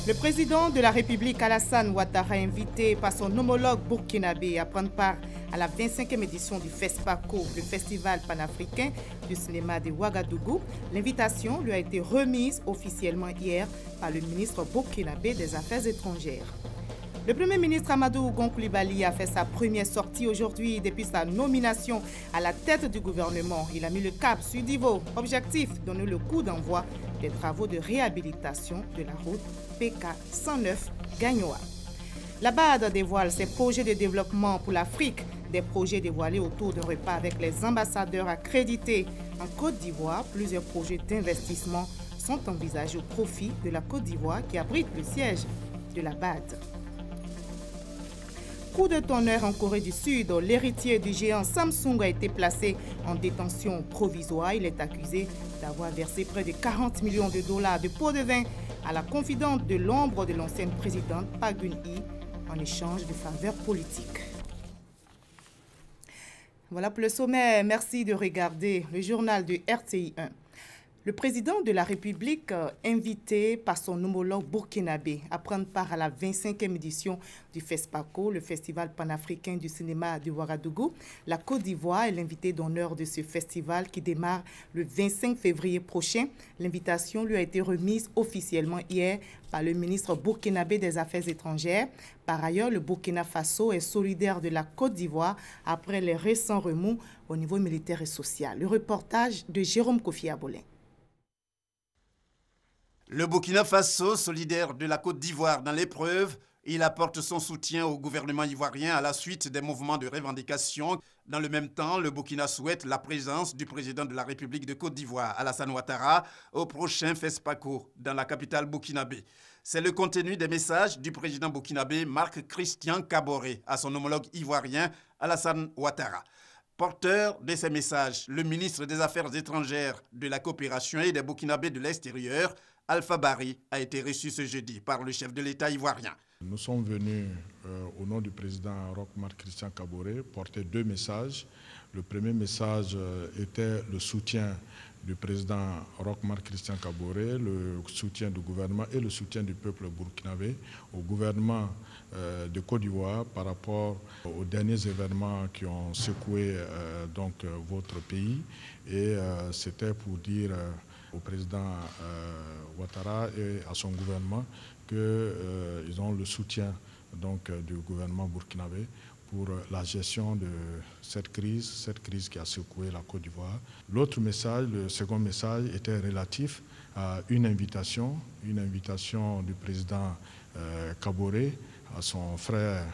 Le président de la République, Alassane Ouattara, invité par son homologue burkinabé à prendre part à la 25e édition du FESPACO, le festival panafricain du cinéma de Ouagadougou. L'invitation lui a été remise officiellement hier par le ministre burkinabé des Affaires étrangères. Le Premier ministre Amadou Gon Coulibaly a fait sa première sortie aujourd'hui depuis sa nomination à la tête du gouvernement. Il a mis le cap sur Divo. Objectif, donner le coup d'envoi des travaux de réhabilitation de la route PK 109 Gagnoa. La BAD dévoile ses projets de développement pour l'Afrique, des projets dévoilés autour d'un repas avec les ambassadeurs accrédités. En Côte d'Ivoire, plusieurs projets d'investissement sont envisagés au profit de la Côte d'Ivoire qui abrite le siège de la BAD. Coup de tonnerre en Corée du Sud, l'héritier du géant Samsung a été placé en détention provisoire. Il est accusé d'avoir versé près de 40 millions de dollars de pots de vin à la confidente de l'ombre de l'ancienne présidente Park Geun-hye en échange de faveurs politiques. Voilà pour le sommet. Merci de regarder le journal de RTI 1. Le président de la République, invité par son homologue burkinabé à prendre part à la 25e édition du FESPACO, le festival panafricain du cinéma de Ouagadougou. La Côte d'Ivoire est l'invité d'honneur de ce festival qui démarre le 25 février prochain. L'invitation lui a été remise officiellement hier par le ministre burkinabé des Affaires étrangères. Par ailleurs, le Burkina Faso est solidaire de la Côte d'Ivoire après les récents remous au niveau militaire et social. Le reportage de Jérôme Kofi Abolin. Le Burkina Faso, solidaire de la Côte d'Ivoire dans l'épreuve, il apporte son soutien au gouvernement ivoirien à la suite des mouvements de revendication. Dans le même temps, le Burkina souhaite la présence du président de la République de Côte d'Ivoire, Alassane Ouattara, au prochain FESPACO dans la capitale burkinabé. C'est le contenu des messages du président burkinabé Marc-Christian Kaboré à son homologue ivoirien Alassane Ouattara. Porteur de ces messages, le ministre des Affaires étrangères, de la coopération et des Burkinabés de l'extérieur, Alpha Bari, a été reçu ce jeudi par le chef de l'État ivoirien. Nous sommes venus, au nom du président Marc-Christian Kaboré, porter deux messages. Le premier message était le soutien du président Marc-Christian Kaboré, le soutien du gouvernement et le soutien du peuple burkinabé au gouvernement de Côte d'Ivoire par rapport aux derniers événements qui ont secoué votre pays. Et c'était pour dire au président Ouattara et à son gouvernement qu'ils ont le soutien du gouvernement burkinabé pour la gestion de cette crise qui a secoué la Côte d'Ivoire. L'autre message, le second message, était relatif à une invitation du président Kaboré à son frère,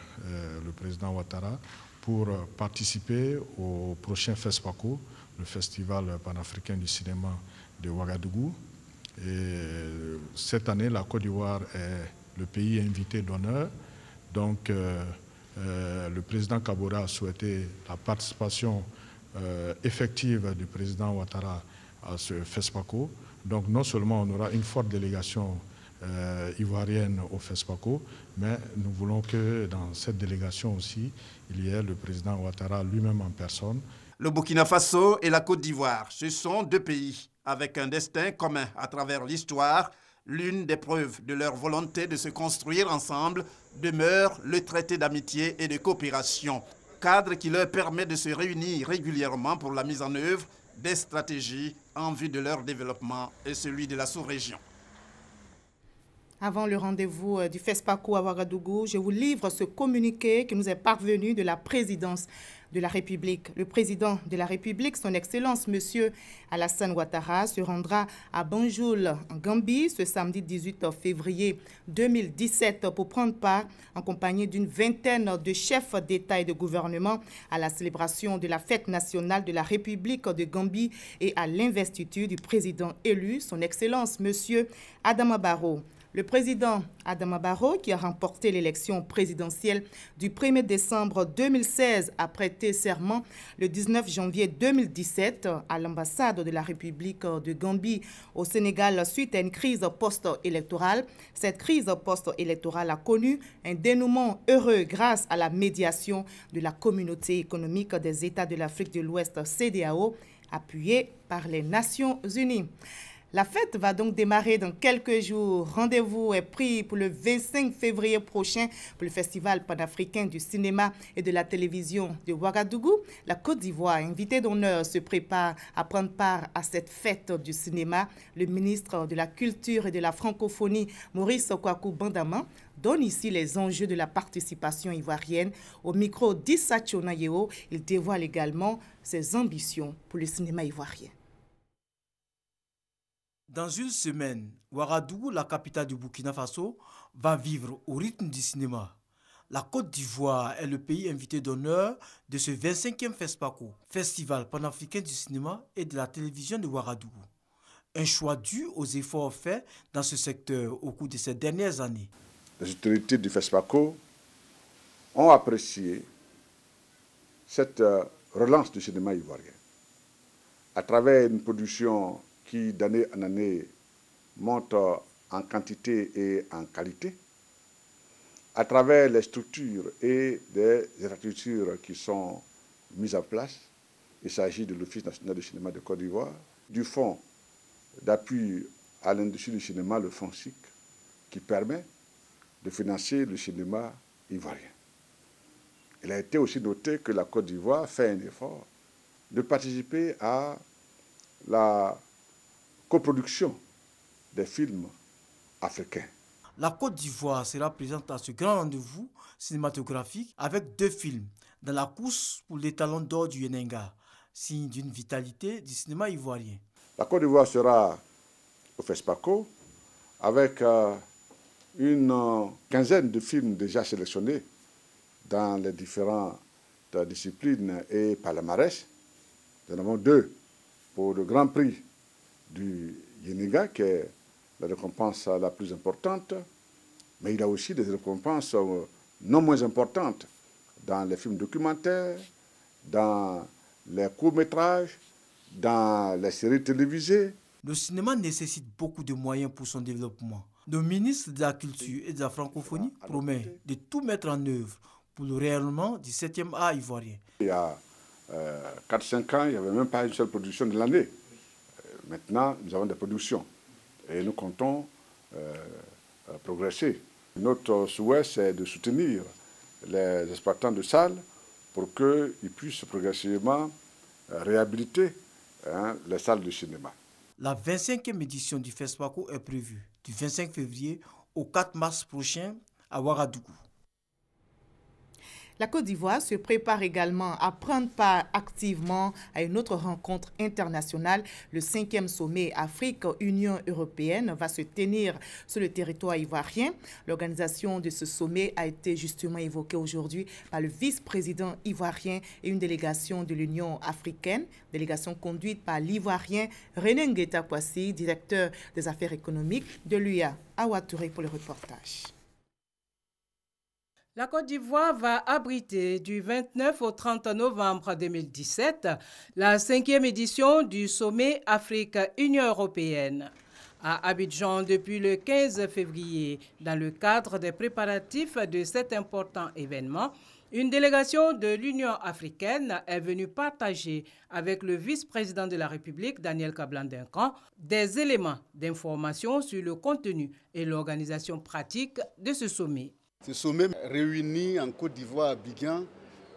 le président Ouattara, pour participer au prochain FESPACO, le festival panafricain du cinéma de Ouagadougou. Et cette année, la Côte d'Ivoire est le pays invité d'honneur. Donc, le président Kaboré a souhaité la participation effective du président Ouattara à ce FESPACO. Donc, non seulement on aura une forte délégation ivoirienne au FESPACO, mais nous voulons que dans cette délégation aussi, il y ait le président Ouattara lui-même en personne. Le Burkina Faso et la Côte d'Ivoire, ce sont deux pays avec un destin commun à travers l'histoire. L'une des preuves de leur volonté de se construire ensemble demeure le traité d'amitié et de coopération, cadre qui leur permet de se réunir régulièrement pour la mise en œuvre des stratégies en vue de leur développement et celui de la sous-région. Avant le rendez-vous du FESPACO à Ouagadougou, je vous livre ce communiqué qui nous est parvenu de la présidence de la République. Le président de la République, son Excellence, M. Alassane Ouattara, se rendra à Banjul, en Gambie, ce samedi 18 février 2017 pour prendre part, en compagnie d'une vingtaine de chefs d'État et de gouvernement, à la célébration de la fête nationale de la République de Gambie et à l'investiture du président élu, son Excellence, M. Adama Barrow. Le président Adama Barrow, qui a remporté l'élection présidentielle du 1er décembre 2016, a prêté serment le 19 janvier 2017 à l'ambassade de la République de Gambie au Sénégal suite à une crise post-électorale. Cette crise post-électorale a connu un dénouement heureux grâce à la médiation de la communauté économique des États de l'Afrique de l'Ouest, CEDEAO, appuyée par les Nations Unies. La fête va donc démarrer dans quelques jours. Rendez-vous est pris pour le 25 février prochain pour le Festival panafricain du cinéma et de la télévision de Ouagadougou. La Côte d'Ivoire, invité d'honneur, se prépare à prendre part à cette fête du cinéma. Le ministre de la Culture et de la Francophonie, Maurice Kwaku Bandama, donne ici les enjeux de la participation ivoirienne. Au micro d'Issa Tchonayeo, il dévoile également ses ambitions pour le cinéma ivoirien. Dans une semaine, Ouagadougou, la capitale du Burkina Faso, va vivre au rythme du cinéma. La Côte d'Ivoire est le pays invité d'honneur de ce 25e FESPACO, Festival panafricain du cinéma et de la télévision de Ouagadougou. Un choix dû aux efforts faits dans ce secteur au cours de ces dernières années. Les autorités du FESPACO ont apprécié cette relance du cinéma ivoirien à travers une production qui d'année en année monte en quantité et en qualité, à travers les structures et des infrastructures qui sont mises en place. Il s'agit de l'Office national du cinéma de Côte d'Ivoire, du Fonds d'appui à l'industrie du cinéma, le FONSIC, qui permet de financer le cinéma ivoirien. Il a été aussi noté que la Côte d'Ivoire fait un effort de participer à la coproduction des films africains. La Côte d'Ivoire sera présente à ce grand rendez-vous cinématographique avec 2 films dans la course pour l'étalon d'or du Yenenga, signe d'une vitalité du cinéma ivoirien. La Côte d'Ivoire sera au FESPACO avec une quinzaine de films déjà sélectionnés dans les différentes disciplines et palmarès. Nous en avons 2 pour le Grand Prix du Yenenga, qui est la récompense la plus importante, mais il y a aussi des récompenses non moins importantes dans les films documentaires, dans les courts-métrages, dans les séries télévisées. Le cinéma nécessite beaucoup de moyens pour son développement. Le ministre de la Culture et de la Francophonie promet de tout mettre en œuvre pour le rayonnement du 7e art ivoirien. Il y a 4-5 ans, il n'y avait même pas une seule production de l'année. Maintenant, nous avons des productions et nous comptons progresser. Notre souhait, c'est de soutenir les exploitants de salles pour qu'ils puissent progressivement réhabiliter les salles de cinéma. La 25e édition du FESPACO est prévue du 25 février au 4 mars prochain à Ouagadougou. La Côte d'Ivoire se prépare également à prendre part activement à une autre rencontre internationale. Le 5e sommet Afrique-Union européenne va se tenir sur le territoire ivoirien. L'organisation de ce sommet a été justement évoquée aujourd'hui par le vice-président ivoirien et une délégation de l'Union africaine, délégation conduite par l'Ivoirien René Ngueta Kwasi, directeur des affaires économiques de l'UA. Awa Touré pour le reportage. La Côte d'Ivoire va abriter du 29 au 30 novembre 2017 la 5e édition du sommet Afrique-Union européenne. À Abidjan depuis le 15 février, dans le cadre des préparatifs de cet important événement, une délégation de l'Union africaine est venue partager avec le vice-président de la République, Daniel Kablan-Duncan, des éléments d'information sur le contenu et l'organisation pratique de ce sommet. Ce sommet réunit en Côte d'Ivoire, à Abidjan,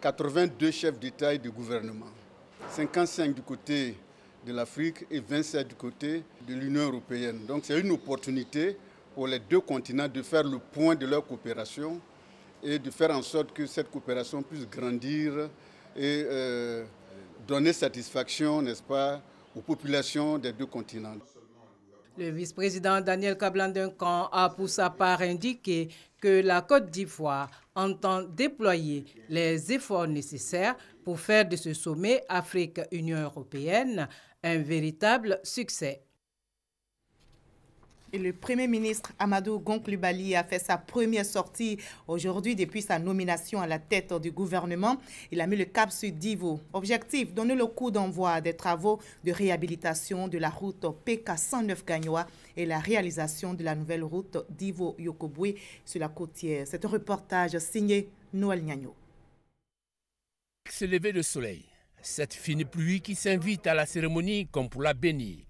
82 chefs d'État et de gouvernement, 55 du côté de l'Afrique et 27 du côté de l'Union européenne. Donc c'est une opportunité pour les 2 continents de faire le point de leur coopération et de faire en sorte que cette coopération puisse grandir et donner satisfaction, n'est-ce pas, aux populations des 2 continents. Le vice-président Daniel Kablan-Duncan a pour sa part indiqué que la Côte d'Ivoire entend déployer les efforts nécessaires pour faire de ce sommet Afrique-Union européenne un véritable succès. Et le Premier ministre Amadou Gon Coulibaly a fait sa première sortie aujourd'hui depuis sa nomination à la tête du gouvernement. Il a mis le cap sur Divo. Objectif, donner le coup d'envoi des travaux de réhabilitation de la route PK 109 Gagnoa et la réalisation de la nouvelle route Divo-Yokobwe sur la côtière. C'est un reportage signé Noël Nyagno. Ce lever de soleil, cette fine pluie qui s'invite à la cérémonie comme pour la bénir.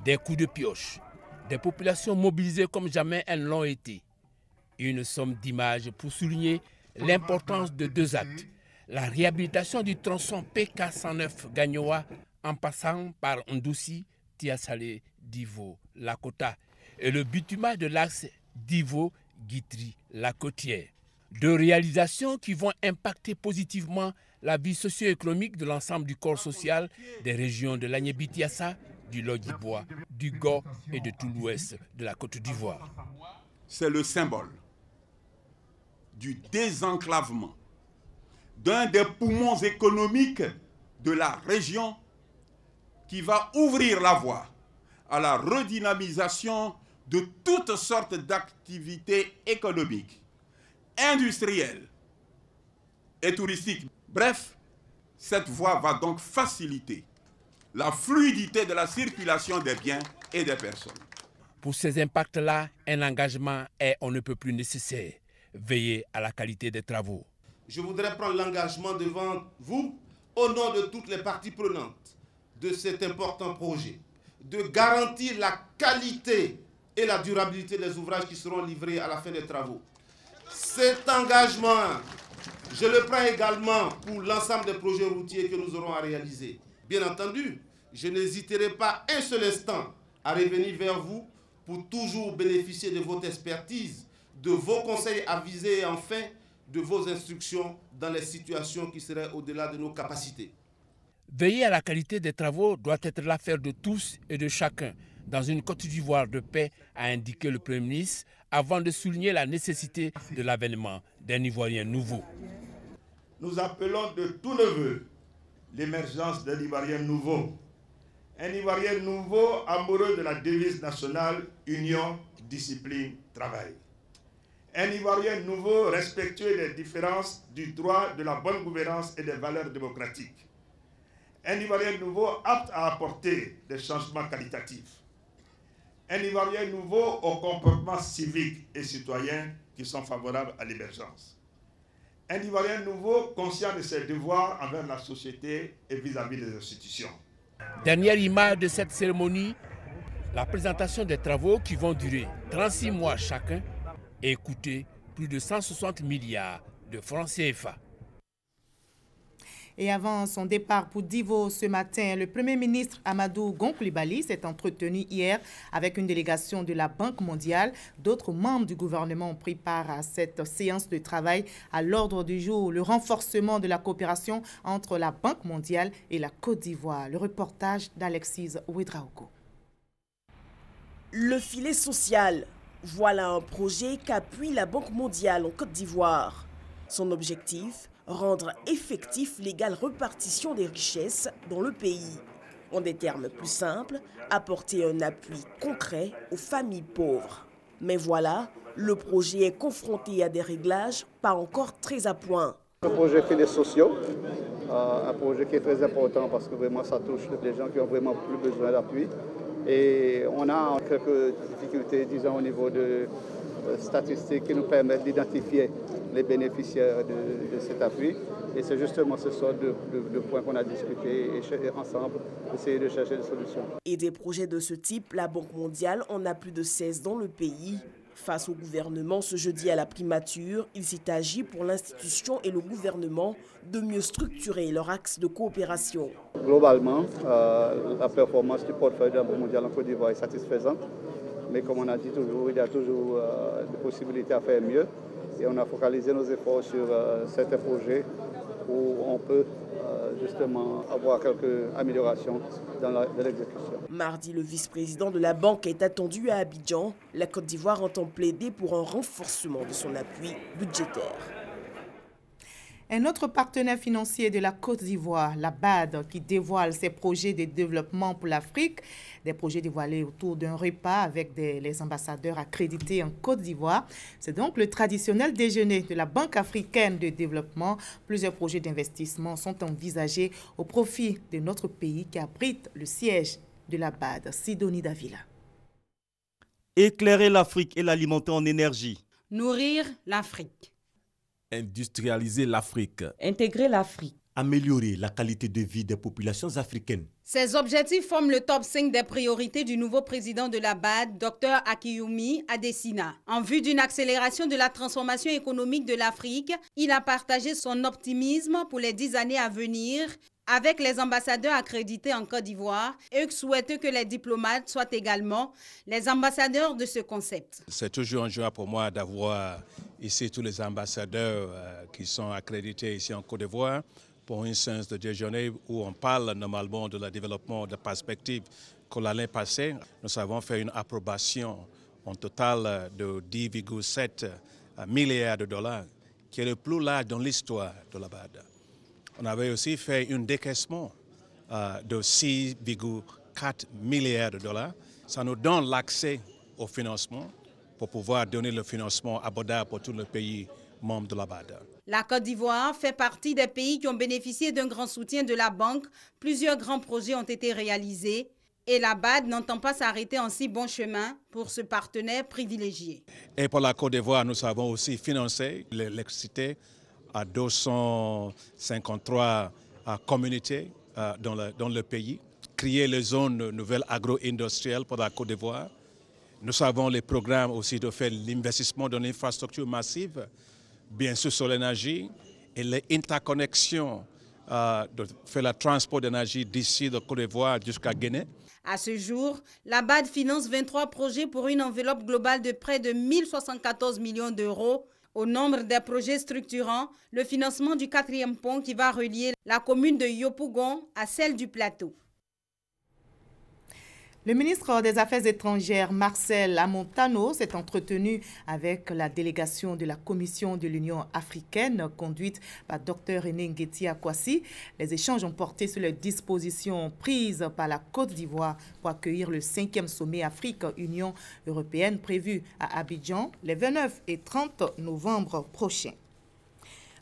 Des coups de pioche, des populations mobilisées comme jamais elles l'ont été. Une somme d'images pour souligner l'importance de 2 actes. La réhabilitation du tronçon PK109 Gagnoa en passant par Ndoussi, Tiasalé, Divo, Lakota et le bitumage de l'axe Divo-Guitry, la côtière. 2 réalisations qui vont impacter positivement la vie socio-économique de l'ensemble du corps social des régions de l'Agnébitiassa, du Lodjibois, du Go et de tout l'ouest de la Côte d'Ivoire. C'est le symbole du désenclavement d'un des poumons économiques de la région qui va ouvrir la voie à la redynamisation de toutes sortes d'activités économiques, industrielles et touristiques. Bref, cette voie va donc faciliter la fluidité de la circulation des biens et des personnes. Pour ces impacts-là, un engagement est on ne peut plus nécessaire. Veiller à la qualité des travaux. Je voudrais prendre l'engagement devant vous, au nom de toutes les parties prenantes de cet important projet, de garantir la qualité et la durabilité des ouvrages qui seront livrés à la fin des travaux. Cet engagement, je le prends également pour l'ensemble des projets routiers que nous aurons à réaliser. Bien entendu, je n'hésiterai pas un seul instant à revenir vers vous pour toujours bénéficier de votre expertise, de vos conseils avisés et enfin de vos instructions dans les situations qui seraient au-delà de nos capacités. Veiller à la qualité des travaux doit être l'affaire de tous et de chacun dans une Côte d'Ivoire de paix, a indiqué le Premier ministre avant de souligner la nécessité de l'avènement d'un Ivoirien nouveau. Nous appelons de tous nos vœux l'émergence d'un Ivoirien nouveau. Un Ivoirien nouveau amoureux de la devise nationale Union, Discipline, Travail. Un Ivoirien nouveau respectueux des différences du droit, de la bonne gouvernance et des valeurs démocratiques. Un Ivoirien nouveau apte à apporter des changements qualitatifs. Un Ivoirien nouveau aux comportements civiques et citoyens qui sont favorables à l'émergence. Un Ivoirien nouveau conscient de ses devoirs envers la société et vis-à-vis des institutions. Dernière image de cette cérémonie, la présentation des travaux qui vont durer 36 mois chacun et coûter plus de 160 milliards de francs CFA. Et avant son départ pour Divo ce matin, le Premier ministre Amadou Gon Coulibaly s'est entretenu hier avec une délégation de la Banque mondiale. D'autres membres du gouvernement ont pris part à cette séance de travail. À l'ordre du jour, le renforcement de la coopération entre la Banque mondiale et la Côte d'Ivoire. Le reportage d'Alexis Ouedraogo. Le filet social. Voilà un projet qu'appuie la Banque mondiale en Côte d'Ivoire. Son objectif, rendre effectif l'égale répartition des richesses dans le pays. En des termes plus simples, apporter un appui concret aux familles pauvres. Mais voilà, le projet est confronté à des réglages pas encore très à point. Un projet filets sociaux, un projet qui est très important parce que vraiment ça touche les gens qui ont vraiment plus besoin d'appui. Et on a quelques difficultés, disons, au niveau de statistiques qui nous permettent d'identifier les bénéficiaires de cet appui. Et c'est justement ce sort de points qu'on a discuté et ensemble essayer de chercher des solutions. Et des projets de ce type, la Banque mondiale en a plus de 16 dans le pays. Face au gouvernement, ce jeudi à la primature, il s'est agi pour l'institution et le gouvernement de mieux structurer leur axe de coopération. Globalement, la performance du portefeuille de la Banque mondiale en Côte d'Ivoire est satisfaisante. Mais comme on a dit toujours, il y a toujours des possibilités à faire mieux. Et on a focalisé nos efforts sur certains projets où on peut justement avoir quelques améliorations dans l'exécution. Mardi, le vice-président de la banque est attendu à Abidjan. La Côte d'Ivoire entend plaider pour un renforcement de son appui budgétaire. Un autre partenaire financier de la Côte d'Ivoire, la BAD, qui dévoile ses projets de développement pour l'Afrique, des projets dévoilés autour d'un repas avec les ambassadeurs accrédités en Côte d'Ivoire. C'est donc le traditionnel déjeuner de la Banque africaine de développement. Plusieurs projets d'investissement sont envisagés au profit de notre pays qui abrite le siège de la BAD. Sidonie Davila. Éclairer l'Afrique et l'alimenter en énergie. Nourrir l'Afrique. Industrialiser l'Afrique. Intégrer l'Afrique. Améliorer la qualité de vie des populations africaines. Ces objectifs forment le top 5 des priorités du nouveau président de la BAD, Dr Akiyumi Adesina. En vue d'une accélération de la transformation économique de l'Afrique, il a partagé son optimisme pour les 10 années à venir avec les ambassadeurs accrédités en Côte d'Ivoire et souhaite que les diplomates soient également les ambassadeurs de ce concept. C'est toujours un joie pour moi d'avoir ici tous les ambassadeurs qui sont accrédités ici en Côte d'Ivoire pour une séance de déjeuner où on parle normalement de le développement de perspectives que l'année passée. Nous avons fait une approbation en total de 10,7 milliards de dollars, qui est le plus large dans l'histoire de la BAD. On avait aussi fait un décaissement de 6,4 milliards de dollars. Ça nous donne l'accès au financement pour pouvoir donner le financement abordable pour tous les pays membres de la BAD. La Côte d'Ivoire fait partie des pays qui ont bénéficié d'un grand soutien de la banque. Plusieurs grands projets ont été réalisés et la BAD n'entend pas s'arrêter en si bon chemin pour ce partenaire privilégié. Et pour la Côte d'Ivoire, nous avons aussi financé l'électricité à 253 communautés dans le pays, créer les zones nouvelles agro-industrielles pour la Côte d'Ivoire. Nous avons les programmes aussi de faire l'investissement dans l'infrastructure massive, bien sûr sur l'énergie et les interconnexions, de faire le transport d'énergie d'ici de Côte d'Ivoire jusqu'à Guinée. À ce jour, la BAD finance 23 projets pour une enveloppe globale de près de 1074 millions d'euros. Au nombre des projets structurants, le financement du 4e pont qui va relier la commune de Yopougon à celle du Plateau. Le ministre des Affaires étrangères, Marcel Amontano, s'est entretenu avec la délégation de la Commission de l'Union africaine, conduite par Dr René Ngueti Akwasi. Les échanges ont porté sur les dispositions prises par la Côte d'Ivoire pour accueillir le 5e sommet Afrique-Union européenne prévu à Abidjan les 29 et 30 novembre prochains.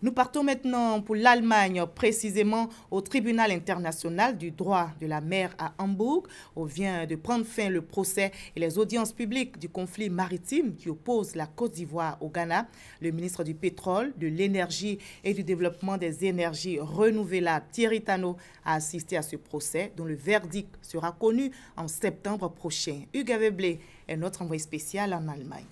Nous partons maintenant pour l'Allemagne, précisément au tribunal international du droit de la mer à Hambourg, où vient de prendre fin le procès et les audiences publiques du conflit maritime qui oppose la Côte d'Ivoire au Ghana. Le ministre du Pétrole, de l'Énergie et du Développement des énergies renouvelables, Thierry Tano, a assisté à ce procès dont le verdict sera connu en septembre prochain. Hugues Aveblé est notre envoyé spécial en Allemagne.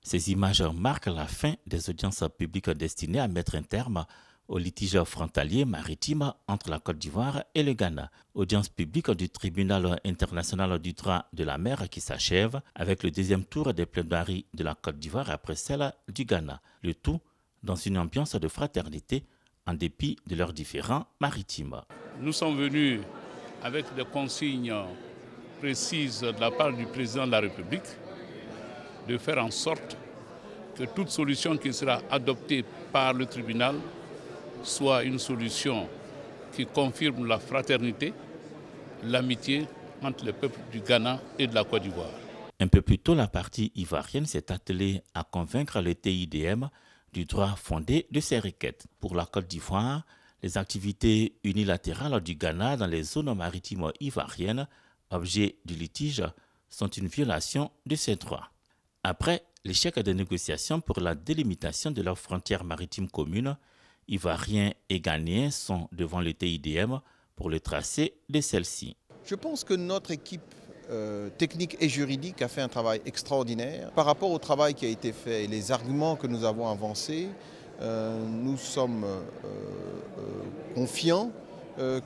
Ces images marquent la fin des audiences publiques destinées à mettre un terme au litige frontalier maritime entre la Côte d'Ivoire et le Ghana. Audience publique du tribunal international du droit de la mer qui s'achève avec le deuxième tour des plaidoiries de la Côte d'Ivoire après celle du Ghana. Le tout dans une ambiance de fraternité en dépit de leurs différends maritimes. Nous sommes venus avec des consignes précises de la part du président de la République de faire en sorte que toute solution qui sera adoptée par le tribunal soit une solution qui confirme la fraternité, l'amitié entre les peuples du Ghana et de la Côte d'Ivoire. Un peu plus tôt, la partie ivoirienne s'est attelée à convaincre le TIDM du droit fondé de ces requêtes. Pour la Côte d'Ivoire, les activités unilatérales du Ghana dans les zones maritimes ivoiriennes, objet du litige, sont une violation de ces droits. Après l'échec des négociations pour la délimitation de leurs frontières maritimes communes, Ivoiriens et Ghanéens sont devant le TIDM pour le tracé de celle-ci. Je pense que notre équipe technique et juridique a fait un travail extraordinaire. Par rapport au travail qui a été fait et les arguments que nous avons avancés, nous sommes confiants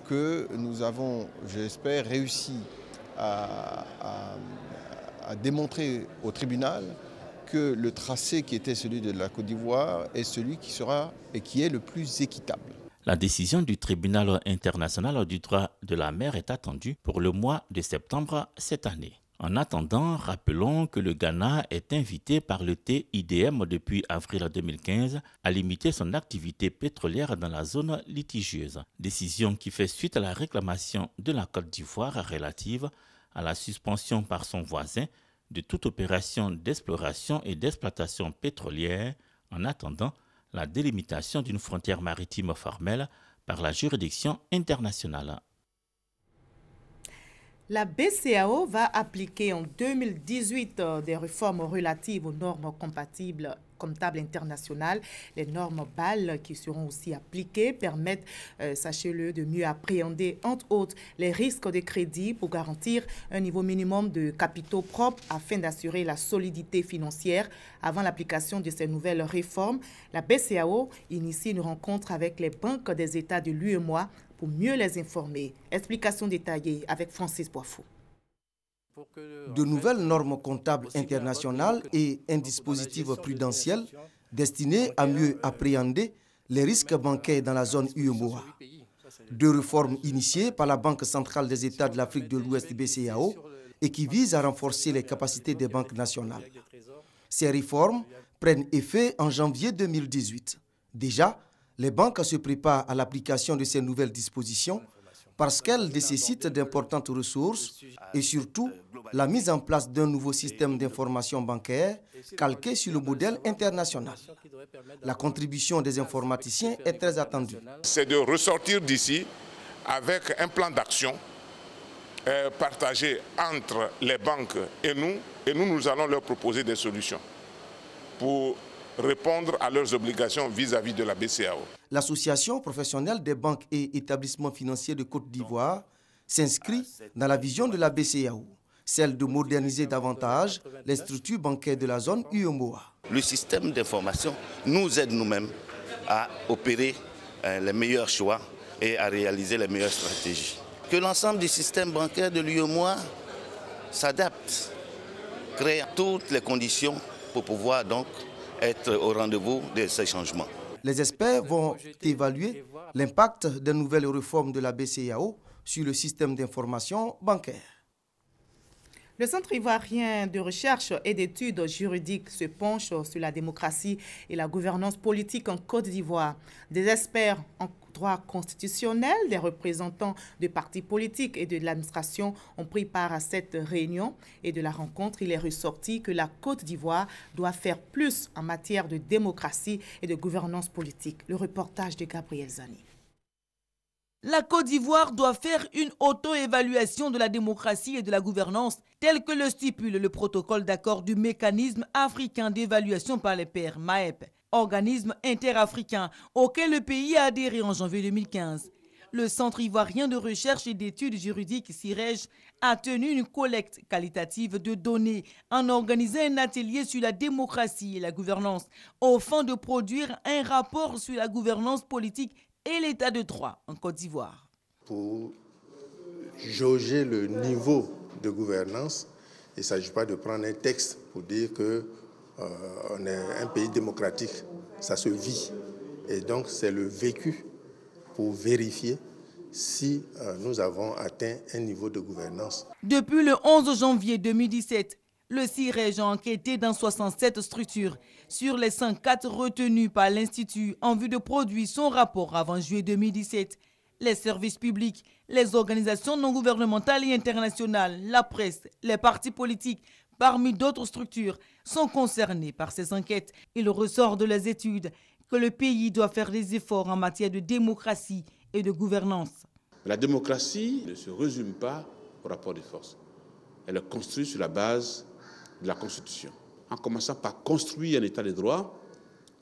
que nous avons, j'espère, réussi à démontrer au tribunal que le tracé qui était celui de la Côte d'Ivoire est celui qui sera et qui est le plus équitable. La décision du tribunal international du droit de la mer est attendue pour le mois de septembre cette année. En attendant, rappelons que le Ghana est invité par le TIDM depuis avril 2015 à limiter son activité pétrolière dans la zone litigieuse. Décision qui fait suite à la réclamation de la Côte d'Ivoire relative à la suspension par son voisin de toute opération d'exploration et d'exploitation pétrolière en attendant la délimitation d'une frontière maritime formelle par la juridiction internationale. La BCEAO va appliquer en 2018 des réformes relatives aux normes compatibles comptable international. Les normes BAL qui seront aussi appliquées permettent, sachez-le, de mieux appréhender, entre autres, les risques de crédit pour garantir un niveau minimum de capitaux propres afin d'assurer la solidité financière. Avant l'application de ces nouvelles réformes, la BCEAO initie une rencontre avec les banques des États de l'UEMOA pour mieux les informer. Explication détaillée avec Francis Boifou. De nouvelles normes comptables internationales et un dispositif prudentiel destiné à mieux appréhender les risques bancaires dans la zone UEMOA. Deux réformes initiées par la Banque centrale des États de l'Afrique de l'Ouest BCEAO et qui visent à renforcer les capacités des banques nationales. Ces réformes prennent effet en janvier 2018. Déjà, les banques se préparent à l'application de ces nouvelles dispositions parce qu'elles nécessitent d'importantes ressources et surtout la mise en place d'un nouveau système d'information bancaire calqué sur le modèle international. La contribution des informaticiens est très attendue. C'est de ressortir d'ici avec un plan d'action partagé entre les banques et nous allons leur proposer des solutions pour répondre à leurs obligations vis-à-vis de la BCEAO. L'Association professionnelle des banques et établissements financiers de Côte d'Ivoire s'inscrit dans la vision de la BCEAO, celle de moderniser davantage les structures bancaires de la zone UEMOA. Le système d'information nous aide nous-mêmes à opérer les meilleurs choix et à réaliser les meilleures stratégies. Que l'ensemble du système bancaire de l'UEMOA s'adapte, crée toutes les conditions pour pouvoir donc être au rendez-vous de ces changements. Les experts vont évaluer l'impact des nouvelles réformes de la BCEAO sur le système d'information bancaire. Le Centre ivoirien de recherche et d'études juridiques se penche sur la démocratie et la gouvernance politique en Côte d'Ivoire. Des experts en droit constitutionnel, des représentants de partis politiques et de l'administration ont pris part à cette réunion. Et de la rencontre, il est ressorti que la Côte d'Ivoire doit faire plus en matière de démocratie et de gouvernance politique. Le reportage de Gabriel Zani. La Côte d'Ivoire doit faire une auto-évaluation de la démocratie et de la gouvernance, tel que le stipule le protocole d'accord du mécanisme africain d'évaluation par les pairs, MAEP, organisme interafricain auquel le pays a adhéré en janvier 2015. Le Centre ivoirien de recherche et d'études juridiques, CIREJ, a tenu une collecte qualitative de données en organisant un atelier sur la démocratie et la gouvernance, au fin de produire un rapport sur la gouvernance politique et l'état de droit en Côte d'Ivoire. Pour jauger le niveau de gouvernance, il ne s'agit pas de prendre un texte pour dire qu'on est un pays démocratique. Ça se vit. Et donc, c'est le vécu pour vérifier si nous avons atteint un niveau de gouvernance. Depuis le 11 janvier 2017, le CIREJ a enquêté dans 67 structures sur les 104 retenues par l'Institut en vue de produire son rapport avant juillet 2017. Les services publics, les organisations non gouvernementales et internationales, la presse, les partis politiques, parmi d'autres structures, sont concernés par ces enquêtes. Il ressort de les études que le pays doit faire des efforts en matière de démocratie et de gouvernance. La démocratie ne se résume pas au rapport de force. Elle est construite sur la base de la Constitution, en commençant par construire un état de droit.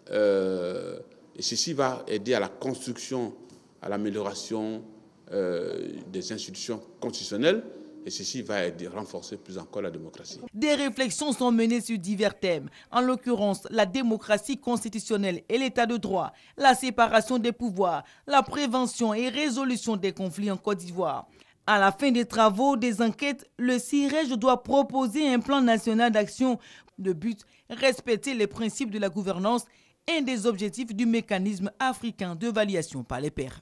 Et ceci va aider à la construction, à l'amélioration des institutions constitutionnelles. Et ceci va aider à renforcer plus encore la démocratie. Des réflexions sont menées sur divers thèmes, en l'occurrence la démocratie constitutionnelle et l'état de droit, la séparation des pouvoirs, la prévention et résolution des conflits en Côte d'Ivoire. À la fin des travaux, des enquêtes, le CIREJ doit proposer un plan national d'action. Le but, respecter les principes de la gouvernance, un des objectifs du mécanisme africain d'évaluation par les pairs.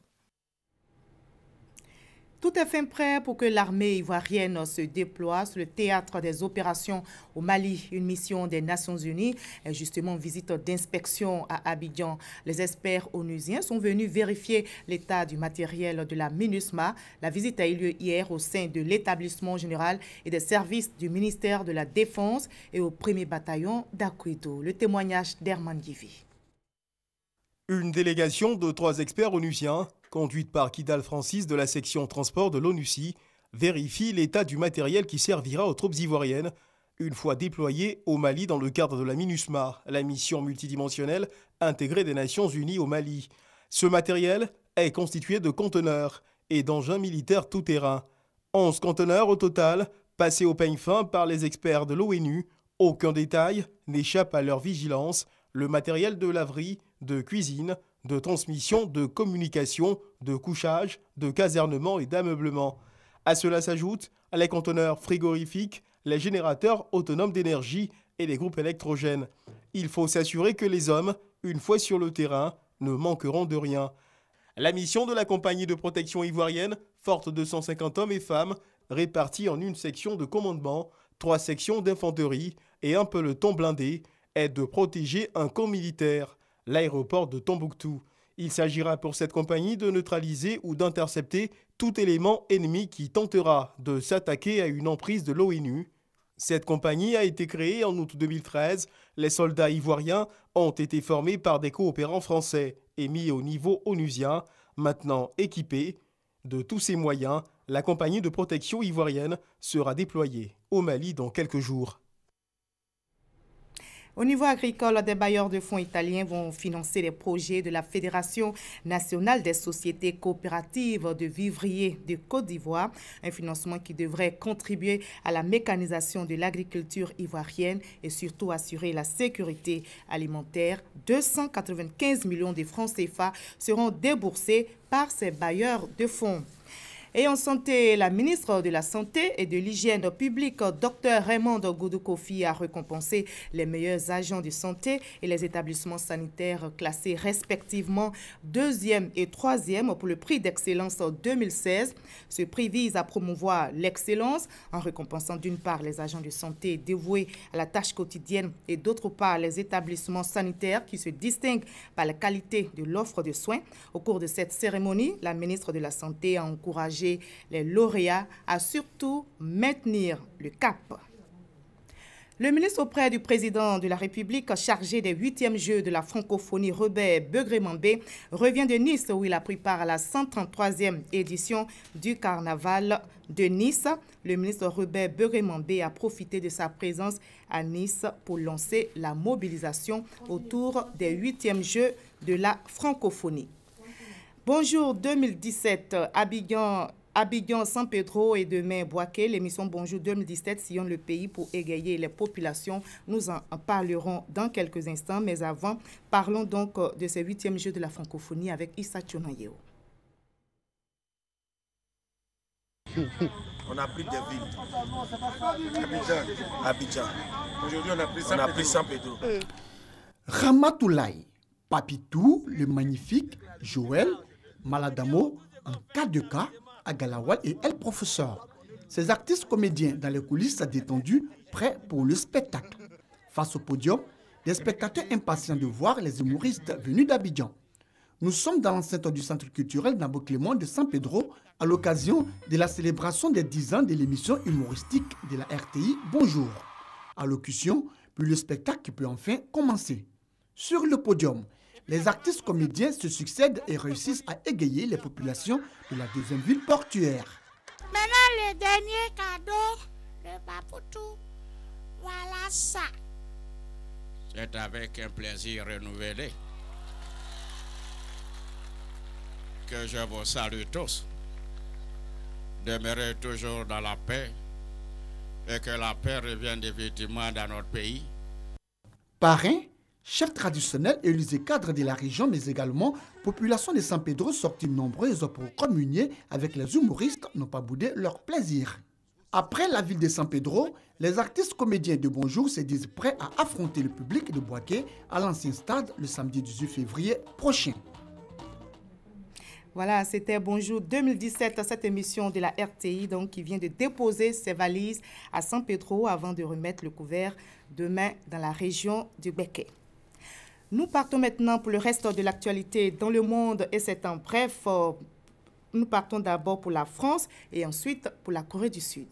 Tout est fin prêt pour que l'armée ivoirienne se déploie sur le théâtre des opérations au Mali. Une mission des Nations Unies est justement visite d'inspection à Abidjan. Les experts onusiens sont venus vérifier l'état du matériel de la MINUSMA. La visite a eu lieu hier au sein de l'établissement général et des services du ministère de la Défense et au 1er bataillon d'Akouido. Le témoignage d'Herman Givi. Une délégation de 3 experts onusiens, conduite par Kidal Francis de la section transport de l'ONUCI, vérifie l'état du matériel qui servira aux troupes ivoiriennes. une fois déployés au Mali dans le cadre de la MINUSMA, la mission multidimensionnelle intégrée des Nations Unies au Mali. Ce matériel est constitué de conteneurs et d'engins militaires tout-terrain. 11 conteneurs au total, passés au peigne fin par les experts de l'ONU. Aucun détail n'échappe à leur vigilance. Le matériel de laverie, de cuisine, de transmission, de communication, de couchage, de casernement et d'ameublement. À cela s'ajoutent les conteneurs frigorifiques, les générateurs autonomes d'énergie et les groupes électrogènes. Il faut s'assurer que les hommes, une fois sur le terrain, ne manqueront de rien. La mission de la compagnie de protection ivoirienne, forte de 150 hommes et femmes, répartis en une section de commandement, 3 sections d'infanterie et un peloton blindé, est de protéger un camp militaire, l'aéroport de Tombouctou. Il s'agira pour cette compagnie de neutraliser ou d'intercepter tout élément ennemi qui tentera de s'attaquer à une emprise de l'ONU. Cette compagnie a été créée en août 2013. Les soldats ivoiriens ont été formés par des coopérants français et mis au niveau onusien. Maintenant équipée de tous ces moyens, la compagnie de protection ivoirienne sera déployée au Mali dans quelques jours. Au niveau agricole, des bailleurs de fonds italiens vont financer les projets de la Fédération nationale des sociétés coopératives de vivriers de Côte d'Ivoire, un financement qui devrait contribuer à la mécanisation de l'agriculture ivoirienne et surtout assurer la sécurité alimentaire. 295 millions de francs CFA seront déboursés par ces bailleurs de fonds. Et en santé, la ministre de la Santé et de l'Hygiène publique, Dr Raymond Goudou-Kofi, a récompensé les meilleurs agents de santé et les établissements sanitaires classés respectivement 2e et 3e pour le prix d'excellence 2016. Ce prix vise à promouvoir l'excellence en récompensant d'une part les agents de santé dévoués à la tâche quotidienne et d'autre part les établissements sanitaires qui se distinguent par la qualité de l'offre de soins. Au cours de cette cérémonie, la ministre de la Santé a encouragé les lauréats à surtout maintenir le cap. Le ministre auprès du président de la République chargé des 8e Jeux de la francophonie, Robert Begré-Mambé, revient de Nice où il a pris part à la 133e édition du carnaval de Nice. Le ministre Robert Begré-Mambé a profité de sa présence à Nice pour lancer la mobilisation autour des 8e Jeux de la francophonie. Bonjour 2017, Abidjan, San Pedro et demain Boaké. L'émission Bonjour 2017 sillonne le pays pour égayer les populations. Nous en parlerons dans quelques instants, mais avant, parlons donc de ces 8e Jeux de la francophonie avec Issa Tchonayeo. On a pris des villes. Abidjan. Aujourd'hui, on a pris San Pedro. Ramatoulaye, Papitou, le magnifique, Joël, Maladamo, en cas de cas, Agalawal et El Professeur. Ces artistes comédiens dans les coulisses détendues, prêts pour le spectacle. Face au podium, des spectateurs impatients de voir les humoristes venus d'Abidjan. Nous sommes dans l'enceinte du centre culturel Nabo Clément de San Pedro à l'occasion de la célébration des 10 ans de l'émission humoristique de la RTI Bonjour. Allocution, puis le spectacle peut enfin commencer. Sur le podium, les artistes comédiens se succèdent et réussissent à égayer les populations de la deuxième ville portuaire. Maintenant, le dernier cadeau, le papoutou, voilà ça. C'est avec un plaisir renouvelé que je vous salue tous. Demeurez toujours dans la paix et que la paix revienne définitivement dans notre pays. Parrain, chef traditionnel élisé cadre de la région, mais également population de San Pedro sorties nombreuses pour communier avec les humoristes n'ont pas boudé leur plaisir. Après la ville de San Pedro, les artistes comédiens de Bonjour se disent prêts à affronter le public de Boaké à l'ancien stade le samedi 18 février prochain. Voilà, c'était Bonjour 2017, cette émission de la RTI donc, qui vient de déposer ses valises à San Pedro avant de remettre le couvert demain dans la région du Béké. Nous partons maintenant pour le reste de l'actualité dans le monde et c'est en bref. Nous partons d'abord pour la France et ensuite pour la Corée du Sud.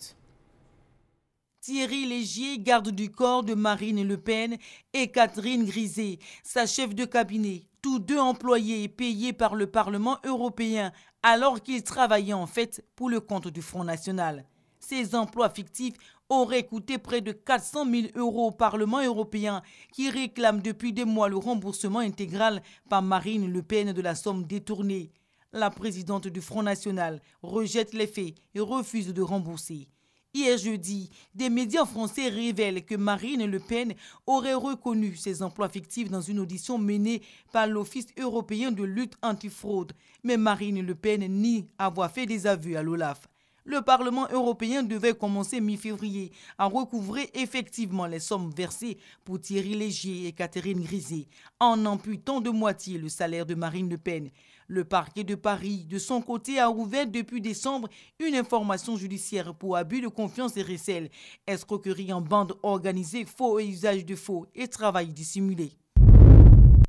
Thierry Légier, garde du corps de Marine Le Pen, et Catherine Griset, sa chef de cabinet, tous deux employés payés par le Parlement européen alors qu'ils travaillaient en fait pour le compte du Front National. Ces emplois fictifs aurait coûté près de 400 000 € au Parlement européen qui réclame depuis des mois le remboursement intégral par Marine Le Pen de la somme détournée. La présidente du Front National rejette les faits et refuse de rembourser. Hier jeudi, des médias français révèlent que Marine Le Pen aurait reconnu ses emplois fictifs dans une audition menée par l'Office européen de lutte antifraude. Mais Marine Le Pen nie avoir fait des aveux à l'OLAF. Le Parlement européen devait commencer mi-février à recouvrer effectivement les sommes versées pour Thierry Léger et Catherine Griset, en amputant de moitié le salaire de Marine Le Pen. Le parquet de Paris, de son côté, a ouvert depuis décembre une information judiciaire pour abus de confiance et recel, escroquerie en bande organisée, faux et usage de faux et travail dissimulé.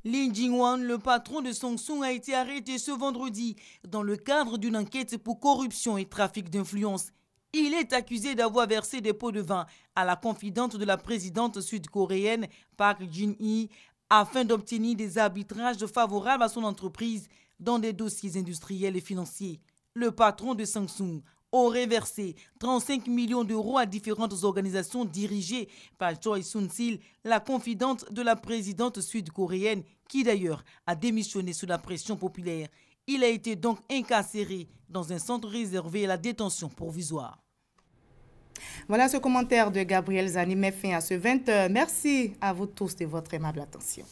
Lin Jingwan, le patron de Samsung, a été arrêté ce vendredi dans le cadre d'une enquête pour corruption et trafic d'influence. Il est accusé d'avoir versé des pots de vin à la confidente de la présidente sud-coréenne Park Jin-hee afin d'obtenir des arbitrages favorables à son entreprise dans des dossiers industriels et financiers. Le patron de Samsung aurait versé 35 millions d'euros à différentes organisations dirigées par Choi Soon-sil, la confidente de la présidente sud-coréenne, qui d'ailleurs a démissionné sous la pression populaire. Il a été donc incarcéré dans un centre réservé à la détention provisoire. Voilà ce commentaire de Gabriel Zani met fin à ce 20h. Merci à vous tous de votre aimable attention.